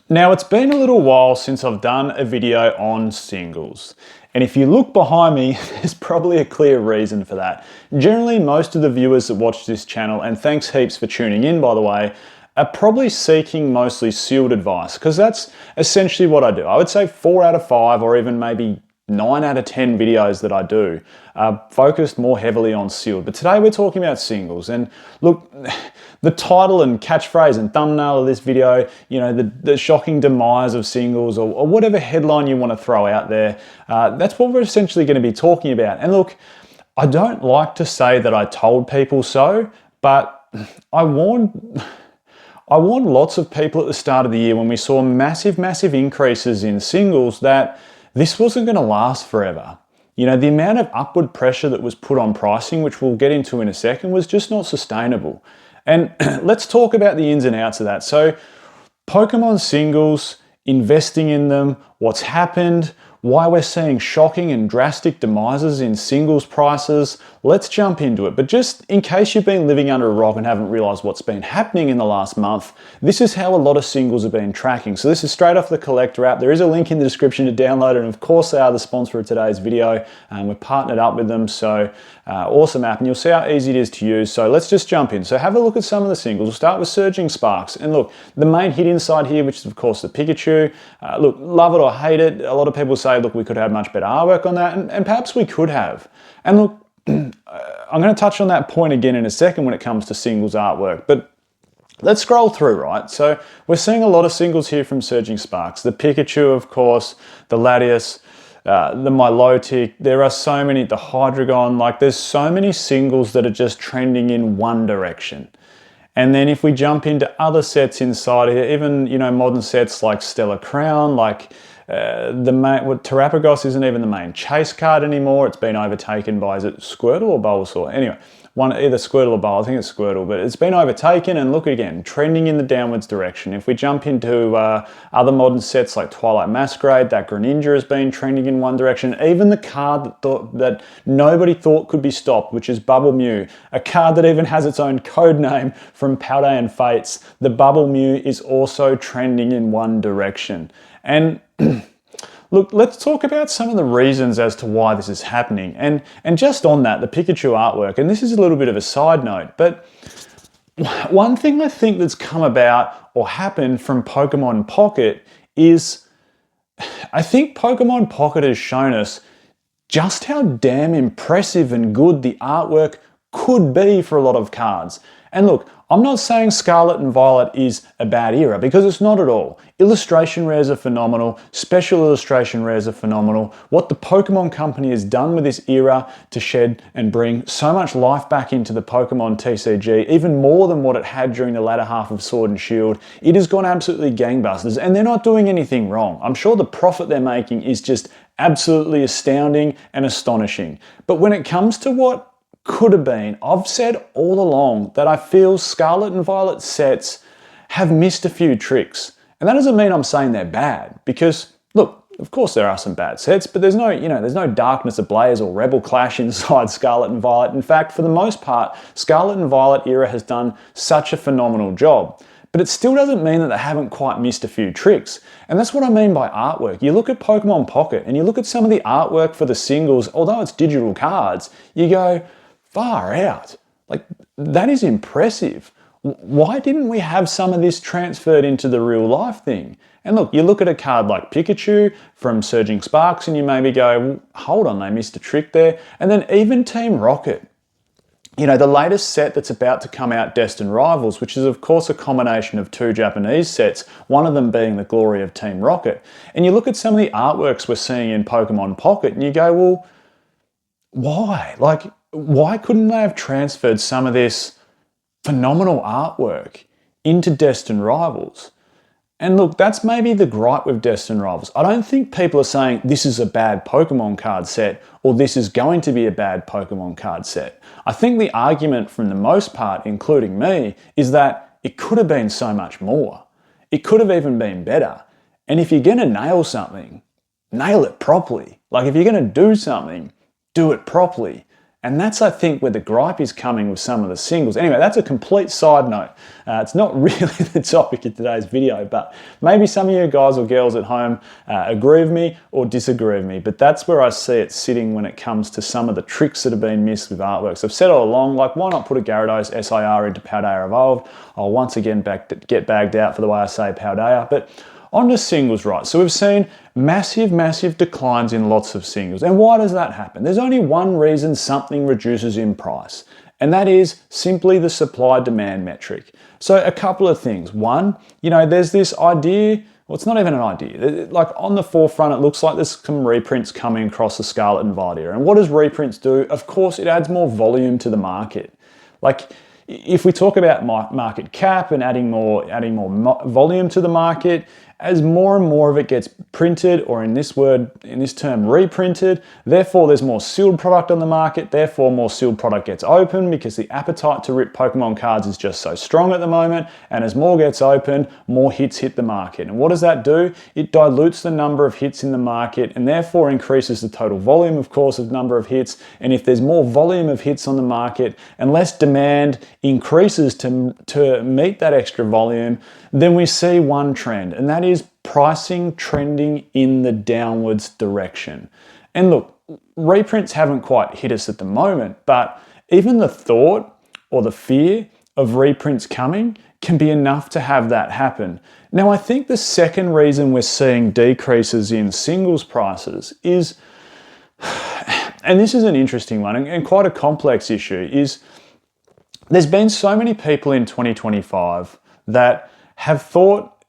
Now, it's been a little while since I've done a video on singles. And if you look behind me, there's probably a clear reason for that. Generally, most of the viewers that watch this channel, and thanks heaps for tuning in, by the way, are probably seeking mostly sealed advice, because that's essentially what I do. I would say 4 out of 5, or even maybe 9 out of 10 videos that I do are focused more heavily on sealed. But today we're talking about singles. And look, the title and catchphrase and thumbnail of this video, you know, the shocking demise of singles, or whatever headline you want to throw out there, that's what we're essentially going to be talking about. And look, I don't like to say that I told people so, but I warned lots of people at the start of the year when we saw massive increases in singles that this wasn't going to last forever. You know, the amount of upward pressure that was put on pricing, which we'll get into in a second, was just not sustainable. And let's talk about the ins and outs of that. So, Pokemon singles, investing in them, what's happened, why we're seeing shocking and drastic demises in singles prices. Let's jump into it. But just in case you've been living under a rock and haven't realized what's been happening in the last month, this is how a lot of singles have been tracking. So this is straight off the Collector app. There is a link in the description to download it. And of course, they are the sponsor of today's video. We're partnered up with them. So awesome app. And you'll see how easy it is to use. So let's just jump in. So have a look at some of the singles. We'll start with Surging Sparks. And look, the main hit inside here, which is of course the Pikachu. Look, love it or hate it. A lot of people say, look, we could have much better artwork on that, and perhaps we could have. And look, I'm going to touch on that point again in a second when it comes to singles artwork, but let's scroll through, right? So we're seeing a lot of singles here from Surging Sparks. The Pikachu, of course, the Latias, the Milotic, there are so many, the Hydreigon, like there's so many singles that are just trending in one direction. And then if we jump into other sets inside here, even, you know, modern sets like Stellar Crown, like Terrapagos isn't even the main chase card anymore. It's been overtaken by, is it Squirtle or Bulbasaur? Anyway, either Squirtle or Bulbasaur, I think it's Squirtle, but it's been overtaken, and look again, trending in the downwards direction. If we jump into other modern sets like Twilight Masquerade, that Greninja has been trending in one direction. Even the card that nobody thought could be stopped, which is Bubble Mew, a card that even has its own code name from Paldean Fates, the Bubble Mew is also trending in one direction. And look, let's talk about some of the reasons as to why this is happening. And just on that, the Pikachu artwork, and this is a little bit of a side note, but one thing I think that's come about or happened from Pokemon Pocket is I think Pokemon Pocket has shown us just how damn impressive and good the artwork could be for a lot of cards. And look, I'm not saying Scarlet and Violet is a bad era, because it's not at all. Illustration rares are phenomenal, special illustration rares are phenomenal. What the Pokemon Company has done with this era to shed and bring so much life back into the Pokemon TCG, even more than what it had during the latter half of Sword and Shield, it has gone absolutely gangbusters, and they're not doing anything wrong. I'm sure the profit they're making is just absolutely astounding and astonishing. But when it comes to what could have been, I've said all along that I feel Scarlet and Violet sets have missed a few tricks. And that doesn't mean I'm saying they're bad, because look, of course there are some bad sets, but there's no Darkness Ablaze or Rebel Clash inside Scarlet and Violet. In fact, for the most part, Scarlet and Violet era has done such a phenomenal job. But it still doesn't mean that they haven't quite missed a few tricks. And that's what I mean by artwork. You look at Pokemon Pocket and you look at some of the artwork for the singles, although it's digital cards, you go, far out. Like, that is impressive. Why didn't we have some of this transferred into the real life thing? And look, you look at a card like Pikachu from Surging Sparks and you maybe go, well, hold on, they missed a trick there. And then even Team Rocket. You know, the latest set that's about to come out, Destined Rivals, which is of course a combination of 2 Japanese sets, one of them being the glory of Team Rocket. And you look at some of the artworks we're seeing in Pokemon Pocket and you go, well, why? Like, why couldn't they have transferred some of this phenomenal artwork into Destined Rivals? And look, that's maybe the gripe with Destined Rivals. I don't think people are saying this is a bad Pokemon card set or this is going to be a bad Pokemon card set. I think the argument from the most part, including me, is that it could have been so much more. It could have even been better. And if you're going to nail something, nail it properly. Like, if you're going to do something, do it properly. And that's, I think, where the gripe is coming with some of the singles. Anyway, that's a complete side note. It's not really the topic of today's video, but maybe some of you guys or girls at home agree with me or disagree with me. But that's where I see it sitting when it comes to some of the tricks that have been missed with artworks. I've said all along, like, why not put a Gyarados SIR into Paldea Evolved? I'll once again get bagged out for the way I say Paldea. But on to singles, right? So we've seen massive declines in lots of singles. And why does that happen? There's only one reason something reduces in price, and that is simply the supply-demand metric. So a couple of things. One, there's this idea, well, it's not even an idea. Like, on the forefront, it looks like there's some reprints coming across the Scarlet and Vidia. And what does reprints do? Of course, it adds more volume to the market. Like, if we talk about market cap and adding more volume to the market, as more and more of it gets printed, or in this term, reprinted, therefore there's more sealed product on the market, therefore more sealed product gets open because the appetite to rip Pokemon cards is just so strong at the moment, and as more gets open, more hits hit the market. And what does that do? It dilutes the number of hits in the market and therefore increases the total volume, of course, of number of hits. And if there's more volume of hits on the market and less demand increases to meet that extra volume, then we see one trend, and that is pricing trending in the downwards direction. And look, reprints haven't quite hit us at the moment, but even the thought or the fear of reprints coming can be enough to have that happen. Now, I think the second reason we're seeing decreases in singles prices is, and this is an interesting one and quite a complex issue, is there's been so many people in 2025 that have thought,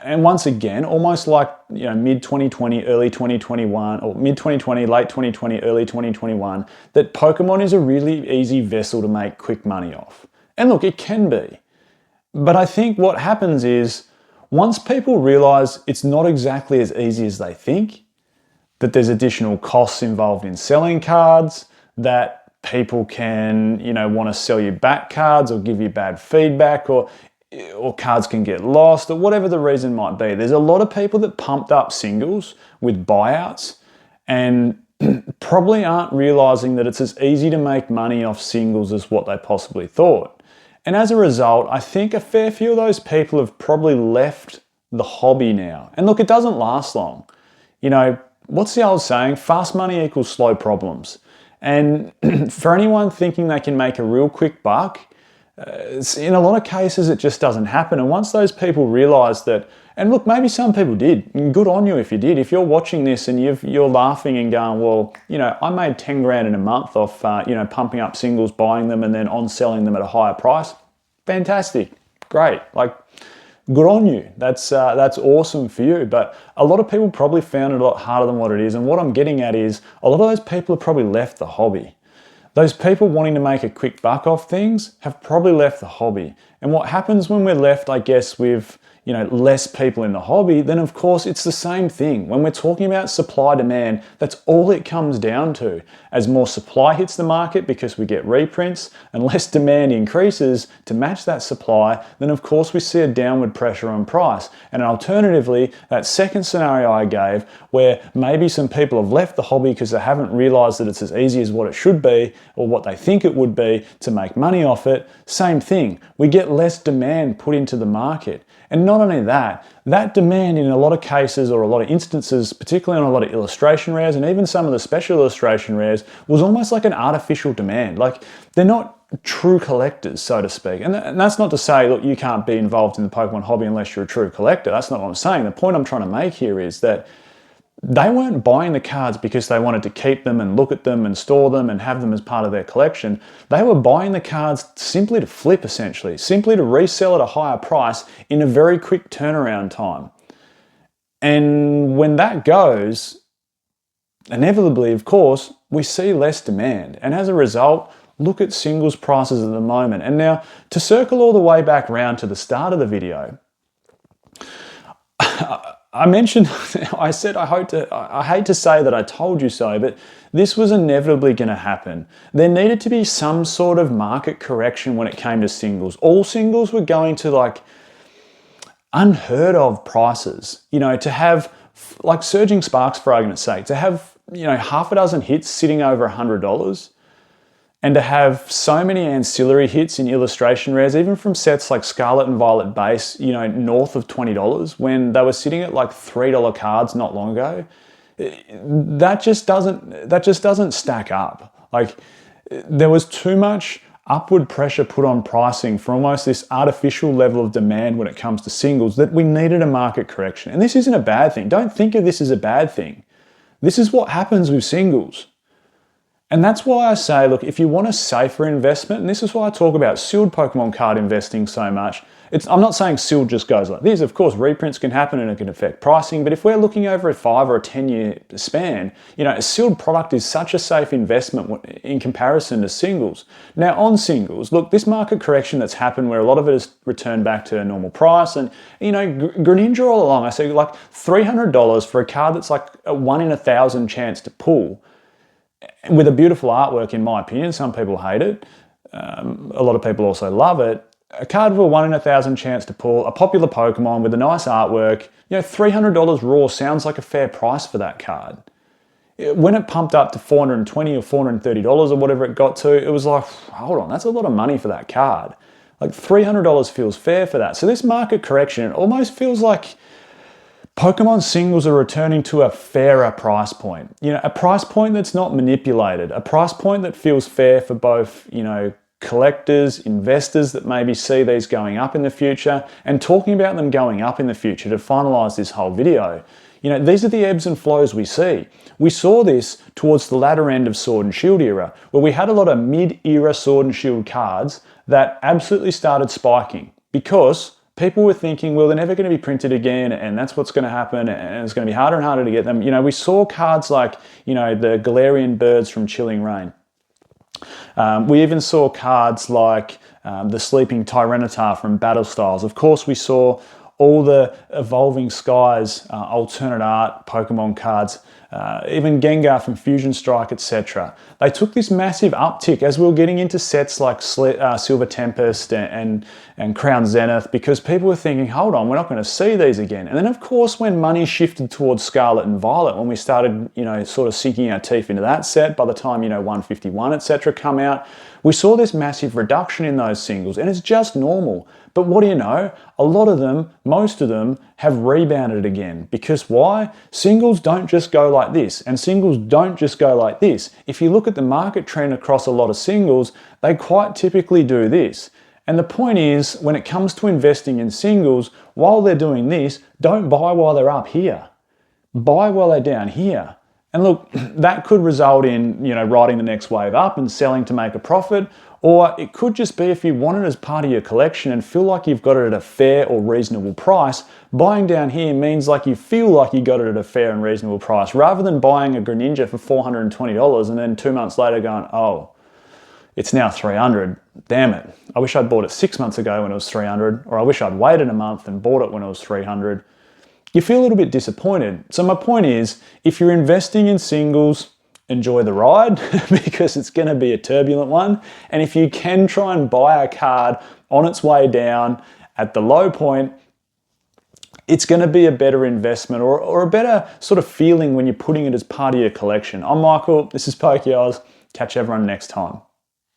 and once again, almost like mid 2020, early 2021, or mid 2020, late 2020, early 2021, that Pokemon is a really easy vessel to make quick money off. And look, it can be. But I think what happens is, once people realize it's not exactly as easy as they think, that there's additional costs involved in selling cards, that people can, want to sell you back cards or give you bad feedback, or cards can get lost, or whatever the reason might be. There's a lot of people that pumped up singles with buyouts and probably aren't realizing that it's as easy to make money off singles as what they possibly thought. And as a result, I think a fair few of those people have probably left the hobby now. And look, it doesn't last long. What's the old saying? Fast money equals slow problems. And for anyone thinking they can make a real quick buck, in a lot of cases, it just doesn't happen. And once those people realize that, and look, maybe some people did, good on you if you did. If you're watching this and you're laughing and going, well, I made 10 grand in a month off, pumping up singles, buying them, and then on selling them at a higher price. Fantastic. Great. Like, good on you. That's awesome for you. But a lot of people probably found it a lot harder than what it is. And what I'm getting at is, a lot of those people have probably left the hobby. Those people wanting to make a quick buck off things have probably left the hobby. And what happens when we're left, I guess, with less people in the hobby, then of course it's the same thing. When we're talking about supply demand, that's all it comes down to. As more supply hits the market because we get reprints and less demand increases to match that supply, then of course we see a downward pressure on price. And alternatively, that second scenario I gave, where maybe some people have left the hobby because they haven't realized that it's as easy as what it should be or what they think it would be to make money off it, same thing. We get less demand put into the market. And not only that, that demand in a lot of cases or a lot of instances, particularly on a lot of illustration rares and even some of the special illustration rares, was almost like an artificial demand. Like, they're not true collectors, so to speak. And that's not to say, look, you can't be involved in the Pokemon hobby unless you're a true collector. That's not what I'm saying. The point I'm trying to make here is that they weren't buying the cards because they wanted to keep them and look at them and store them and have them as part of their collection. They were buying the cards simply to flip, essentially, simply to resell at a higher price in a very quick turnaround time. And when that goes, inevitably, of course, we see less demand. And as a result, look at singles prices at the moment. And now, to circle all the way back around to the start of the video, I mentioned, I said, I hate to say that I told you so, but this was inevitably going to happen. There needed to be some sort of market correction when it came to singles. All singles were going to like unheard of prices, to have like Surging Sparks, for argument's sake, to have, half a dozen hits sitting over $100. And to have so many ancillary hits in illustration rares, even from sets like Scarlet and Violet base, you know, north of $20 when they were sitting at like $3 cards not long ago, that just doesn't stack up. Like, there was too much upward pressure put on pricing for almost this artificial level of demand when it comes to singles that we needed a market correction. And this isn't a bad thing. Don't think of this as a bad thing. This is what happens with singles. And that's why I say, look, if you want a safer investment, and this is why I talk about sealed Pokemon card investing so much, I'm not saying sealed just goes like this. Of course, reprints can happen and it can affect pricing, but if we're looking over a 5 or a 10-year span, you know, a sealed product is such a safe investment in comparison to singles. Now, on singles, look, this market correction that's happened where a lot of it has returned back to a normal price, and, you know, Greninja all along, I say like $300 for a card that's like a 1 in 1,000 chance to pull, with a beautiful artwork, in my opinion. Some people hate it. A lot of people also love it. A card with a 1 in 1,000 chance to pull, a popular Pokemon with a nice artwork, you know, $300 raw sounds like a fair price for that card. When it pumped up to $420 or $430 or whatever it got to, it was like, hold on, that's a lot of money for that card. Like $300 feels fair for that. So this market correction, it almost feels like Pokemon singles are returning to a fairer price point. You know, a price point that's not manipulated, a price point that feels fair for both, you know, collectors, investors that maybe see these going up in the future, and talking about them going up in the future to finalize this whole video. You know, these are the ebbs and flows we see. We saw this towards the latter end of Sword and Shield era, where we had a lot of mid-era Sword and Shield cards that absolutely started spiking because people were thinking, well, they're never going to be printed again, and that's what's going to happen, and it's going to be harder and harder to get them. You know, we saw cards like, you know, the Galarian Birds from Chilling Reign. We even saw cards like the Sleeping Tyranitar from Battle Styles. Of course, we saw all the Evolving Skies alternate art Pokemon cards, even Gengar from Fusion Strike, etc. They took this massive uptick as we were getting into sets like Silver Tempest and Crown Zenith, because people were thinking, hold on, we're not going to see these again. And then, of course, when money shifted towards Scarlet and Violet, when we started, you know, sort of sinking our teeth into that set, by the time, you know, 151, etc. come out, we saw this massive reduction in those singles, and it's just normal. But what do you know? A lot of them, most of them, have rebounded again. Because why? Singles don't just go like this, and singles don't just go like this. If you look at the market trend across a lot of singles, they quite typically do this. And the point is, when it comes to investing in singles, while they're doing this, don't buy while they're up here. Buy while they're down here. And look, that could result in, you know, riding the next wave up and selling to make a profit, or it could just be if you want it as part of your collection and feel like you've got it at a fair or reasonable price, buying down here means like you feel like you got it at a fair and reasonable price, rather than buying a Greninja for $420 and then 2 months later going, oh, it's now $300. Damn it. I wish I'd bought it 6 months ago when it was $300, or I wish I'd waited a month and bought it when it was $300. You feel a little bit disappointed. So my point is, if you're investing in singles, enjoy the ride because it's going to be a turbulent one. And if you can try and buy a card on its way down at the low point, it's going to be a better investment or a better sort of feeling when you're putting it as part of your collection. I'm Michael, this is PokeOz. Catch everyone next time.